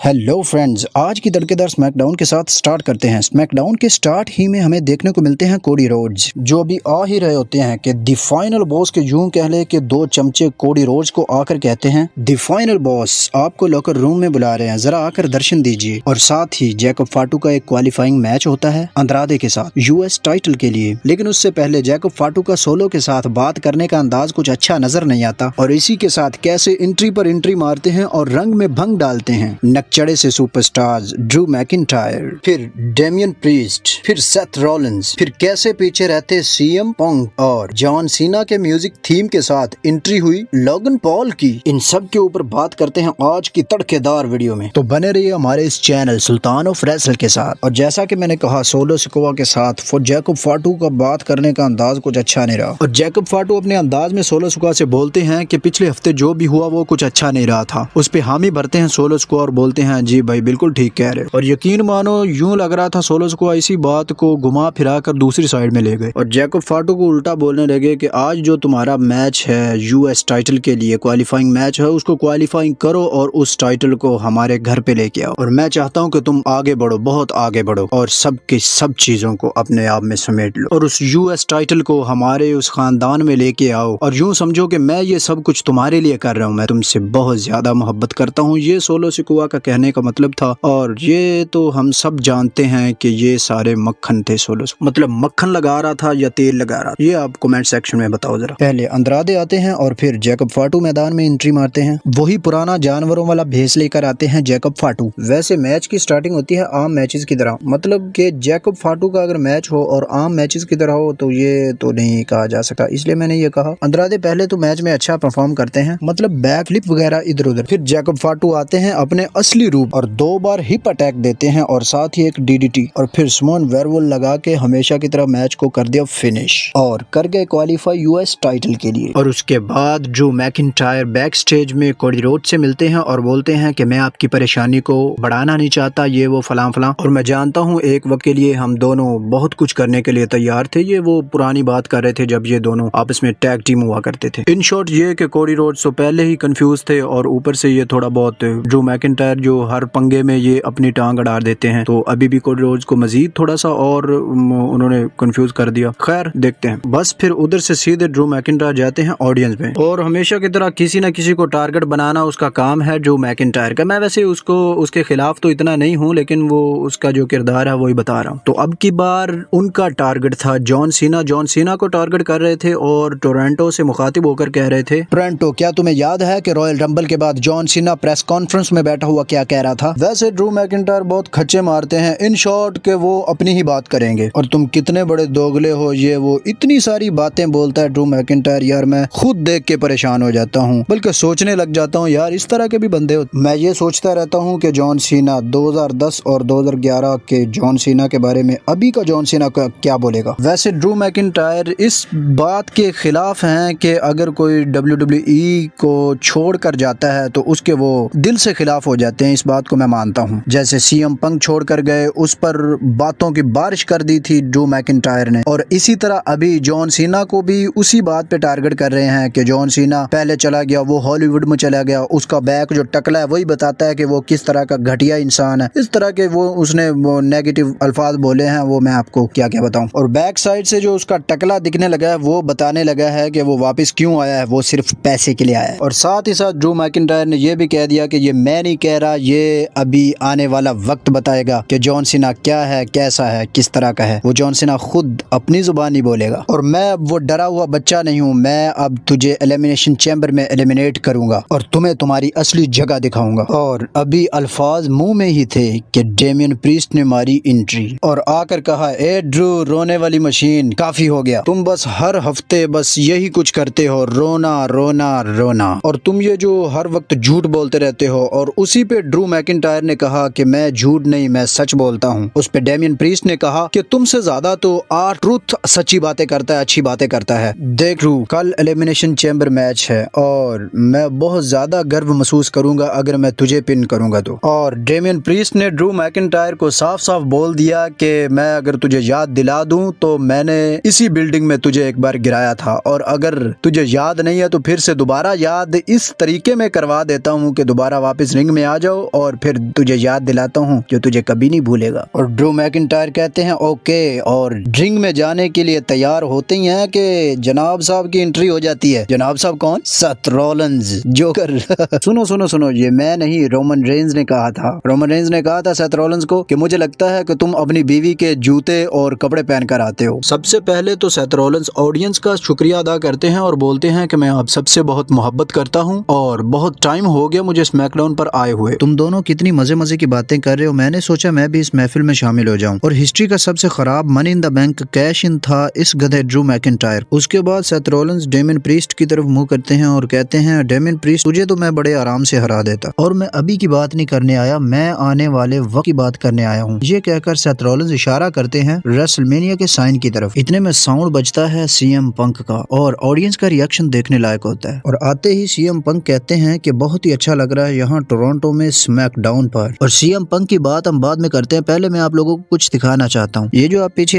Hello friends, आज की धड़केदार SmackDown के साथ स्टार्ट करते हैं। स्मैकडाउन के स्टार्ट ही में हमें देखने को मिलते हैं कोडी रोड्स, जो अभी आ ही रहे होते हैं कि द फाइनल बॉस के यूं कह ले कि दो चमचे कोडी रोड्स को आकर कहते हैं द फाइनल बॉस आपको लॉकर रूम में बुला रहे हैं, जरा आकर दर्शन दीजिए। और साथ ही जैकब फाटू का एक क्वालिफाइंग मैच होता है अंद्रादे के साथ यूएस टाइटल के लिए। लेकिन उससे पहले जैकब फाटू का सोलो के साथ बात करने का अंदाज कुछ अच्छा नजर नहीं आता, और इसी के साथ कैसे एंट्री पर एंट्री मारते हैं और रंग में भंग डालते हैं। नकचड़े से सुपरस्टार्स ड्रू मैकिंटायर, फिर डेमियन प्रीस्ट, फिर सेथ रॉलिंस, फिर कैसे पीछे रहते सीएम पंक और जॉन सीना के म्यूजिक थीम के साथ एंट्री हुई लोगन पॉल की। इन सब के ऊपर बात करते हैं आज की तड़केदार वीडियो में, तो बने रहिए हमारे इस चैनल सुल्तान ऑफ रेसल के साथ। और जैसा कि मैंने कहा, सोलो सिकोवा के साथ जैकब फाटू का बात करने का अंदाज कुछ अच्छा नहीं रहा, और जैकब फाटू अपने अंदाज में सोलो सिकोवा से बोलते हैं कि पिछले हफ्ते जो भी हुआ वो कुछ अच्छा नहीं रहा था। उस पे हामी भरते हैं सोलो सिकोवा और बोलते हैं जी भाई बिल्कुल ठीक कह रहे। और यकीन मानो यूं लग रहा था सोलो सिकोवा इसी बात को घुमा फिरा कर दूसरी साइड में ले गए और जैकब फाटू को उल्टा बोलने लगे कि आज जो तुम्हारा मैच है यूएस टाइटल के लिए क्वालिफाइंग मैच है, उसको क्वालिफाइंग करो और उस टाइटल को हमारे घर पे लेके आओ। और मैं चाहता हूं कि तुम आगे बढ़ो, बहुत आगे बढ़ो, और सब की सब चीजों को अपने आप में समेट लो और उस यूएस टाइटल को हमारे उस खानदान में लेके आओ। और यूं समझो कि मैं ये सब कुछ तुम्हारे लिए कर रहा हूँ, मैं तुमसे बहुत ज्यादा मोहब्बत करता हूँ। ये सोलो सिकोवा का कहने का मतलब था, और ये तो हम सब जानते हैं कि ये सारे मक्खन थे। सोलो मतलब मक्खन लगा रहा था या तेल लगा रहा, ये आप कमेंट सेक्शन में बताओ जरा। पहले अंद्रादे आते हैं और फिर जैकब फाटू मैदान में एंट्री मारते हैं। वही पुराना जानवरों वाला भेस लेकर आते हैं जैकब फाटू। वैसे मैच की स्टार्टिंग होती है आम मैचेस की तरह, मतलब कि जैकब फाटू का अगर मैच हो और आम मैचेस की तरह हो तो ये तो नहीं कहा जा सकता, इसलिए मैंने ये कहा। अंद्रादे पहले तो मैच में अच्छा परफॉर्म करते हैं, मतलब बैक फ्लिप वगैरह इधर उधर। फिर जैकब फाटू आते हैं अपने असली रूप और 2 बार हिप अटैक देते हैं और साथ ही एक डीडीटी, और फिर स्मोन वेयरवुल्फ लगा के हमेशा की तरह मैच को कर दिया फिनिश और कर गए क्वालिफाई यूएस टाइटल के लिए। और उसके बाद ड्रू मैकिंटायर बैक स्टेज में कोडी रोड से मिलते हैं और बोलते हैं कि मैं आपकी परेशानी को बढ़ाना नहीं चाहता, ये वो फलां फलां, और मैं जानता हूँ एक वक्त के लिए हम दोनों बहुत कुछ करने के लिए तैयार थे। ये वो पुरानी बात कर रहे थे जब ये दोनों आपस में टैग टीम हुआ करते थे। इन शॉर्ट ये कि कोडी रोड तो पहले ही कंफ्यूज थे और ऊपर से ये थोड़ा बहुत ड्रू मैकिंटायर जो हर पंगे में ये अपनी टांग अड़ा देते हैं, तो अभी भी कोडी रोड्स को मजीद थोड़ा सा और उन्होंने कंफ्यूज कर दिया। खैर देखते हैं। बस फिर उधर से सीधे ड्रू मैकिंटायर जाते हैं ऑडियंस में, और हमेशा की तरह किसी न किसी को टारगेट बनाना उसका काम है ड्रू मैकिंटायर का। मैं वैसे उसको उसके खिलाफ तो इतना नहीं हूँ, लेकिन वो उसका जो किरदार है वही बता रहा हूँ। तो अब की बार उनका टारगेट था जॉन सीना। जॉन सीना को टारगेट कर रहे थे और टोरंटो से मुखातिब होकर कह रहे थे, टोरंटो क्या तुम्हें याद है कि रॉयल रंबल के बाद जॉन सीना प्रेस कॉन्फ्रेंस में बैठा हुआ क्या कह रहा था? वैसे ड्रू मैकिंटायर बहुत खच्चे मारते हैं, इन शॉर्ट के वो अपनी ही बात करेंगे और तुम कितने बड़े दोगले हो, ये वो इतनी सारी बातें बोलता है ड्रू मैकिंटायर। यार मैं खुद देख के परेशान हो जाता हूँ, बल्कि सोचने लग जाता हूँ यार इस तरह के भी बंदे हो। मैं ये सोचता रहता हूँ कि जॉन सीना 2010 और 2011 के जॉन सीना के बारे में अभी का जॉन सीना का क्या बोलेगा। वैसे ड्रू मैकिंटायर इस बात के खिलाफ हैं कि अगर कोई WWE को छोड़ कर जाता है तो उसके वो दिल से खिलाफ हो जाते हैं, इस बात को मैं मानता हूँ। जैसे सीएम पंक छोड़ कर गए, उस पर बातों की बारिश कर दी थी ड्रू मैकिंटायर ने, और इसी तरह अभी जॉन सीना को भी उसी बात पे टारगेट कर रहे हैं कि जॉन सीना पहले चला गया, वो हॉलीवुड में चला गया, उसका बैक जो टकला है वही बताता है कि वो किस तरह का घटिया इंसान है। इस तरह के वो उसने वो नेगेटिव अल्फाज बोले हैं, वो मैं आपको क्या क्या बताऊं। और बैक साइड से जो उसका टकला दिखने लगा है वो बताने लगा है कि वो वापस क्यों आया है, वो सिर्फ पैसे के लिए आया है। और साथ ही साथ ड्रू मैकिंटायर ने ये भी कह दिया कि ये मैं नहीं कह रहा, ये अभी आने वाला वक्त बताएगा कि जॉन सीना क्या है, कैसा है, किस तरह का है। वो जॉन सीना खुद अपनी जुबान ही बोलेगा। और मैं अब वो डरा हुआ बच्चा नहीं हूँ, मैं अब तुझे एलिमिनेशन चैम्बर में एलिमिनेट करूंगा और तुम्हें तुम्हारी असली जगह दिखाऊंगा। और अभी अल्फाज मुंह में ही थे कि डेमियन प्रीस्ट ने मारी एंट्री और आकर कहा, ए ड्रू रोने वाली मशीन, काफी हो गया, तुम बस हर हफ्ते बस यही कुछ करते हो, रोना रोना रोना, और तुम ये जो हर वक्त झूठ बोलते रहते हो। और उसी पे ड्रू मैकिंटायर ने कहा कि मैं झूठ नहीं, मैं सच बोलता हूँ। उस पे डेमियन प्रीस्ट ने कहा कि तुमसे ज्यादा तो ट्रुथ सच्ची बातें करता है, अच्छी बातें करता है। देख ड्रू, कल एलिमिनेशन चैम्बर मैच है और मैं बहुत ज्यादा गर्व महसूस करूंगा अगर मैं तुझे पिन करूंगा तो। और डेमियन प्रीस्ट ने ड्रू मैकिंटायर को साफ साफ बोल दिया कि मैं अगर तुझे याद दिला दूं तो मैंने इसी बिल्डिंग में तुझे एक बार गिराया था, और अगर तुझे याद नहीं है तो फिर से दोबारा याद इस तरीके में करवा देता हूँ कि दोबारा वापस रिंग में आ जाओ जाओ और फिर तुझे याद दिलाता हूँ जो तुझे कभी नहीं भूलेगा। और ड्रू मैकिंटायर कहते हैं ओके, और रिंग में जाने के लिए तैयार होते ही हैं कि जनाब साहब की एंट्री हो जाती है। जनाब साहब कौन? Seth Rollins, joker. सुनो सुनो सुनो, ये मैं नहीं, रोमन रेंज ने कहा था। रोमन रेंज ने कहा था सेथ रॉलिंस को कि मुझे लगता है कि तुम अपनी बीवी के जूते और कपड़े पहनकर आते हो। सबसे पहले तो सेथ रॉलिंस ऑडियंस का शुक्रिया अदा करते हैं और बोलते हैं कि मैं आप सबसे बहुत मोहब्बत करता हूं और बहुत टाइम हो गया मुझे स्मैकडाउन पर आए हुए। तुम दोनों कितनी मजे मजे की बातें कर रहे हो, मैंने सोचा मैं भी इस महफिल में शामिल हो जाऊं। और हिस्ट्री का सबसे खराब money in the bank cash in था इस गधे ड्रू मैकिंटायर। उसके बाद सेथ रॉलिंस डेमियन प्रीस्ट की तरफ मुंह करते हैं और कहते हैं डेमियन प्रीस्ट, तुझे तो मैं बड़े आराम से हरा देता, और मैं अभी की बात नहीं करने आया, मैं आने वाले वक्त की बात करने आया हूँ। ये कहकर सेथ रॉलिंस इशारा करते हैं रेसलमेनिया के साइन की तरफ। इतने में साउंड बजता है सीएम पंक का और ऑडियंस का रिएक्शन देखने लायक होता है। और आते ही सीएम पंक कहते हैं कि बहुत ही अच्छा लग रहा है यहाँ टोरंटो में स्मैकडाउन पर। और सीएम पंक की बात हम बाद में करते हैं, पहले मैं आप लोगों को कुछ दिखाना चाहता हूँ। ये जो आप पीछे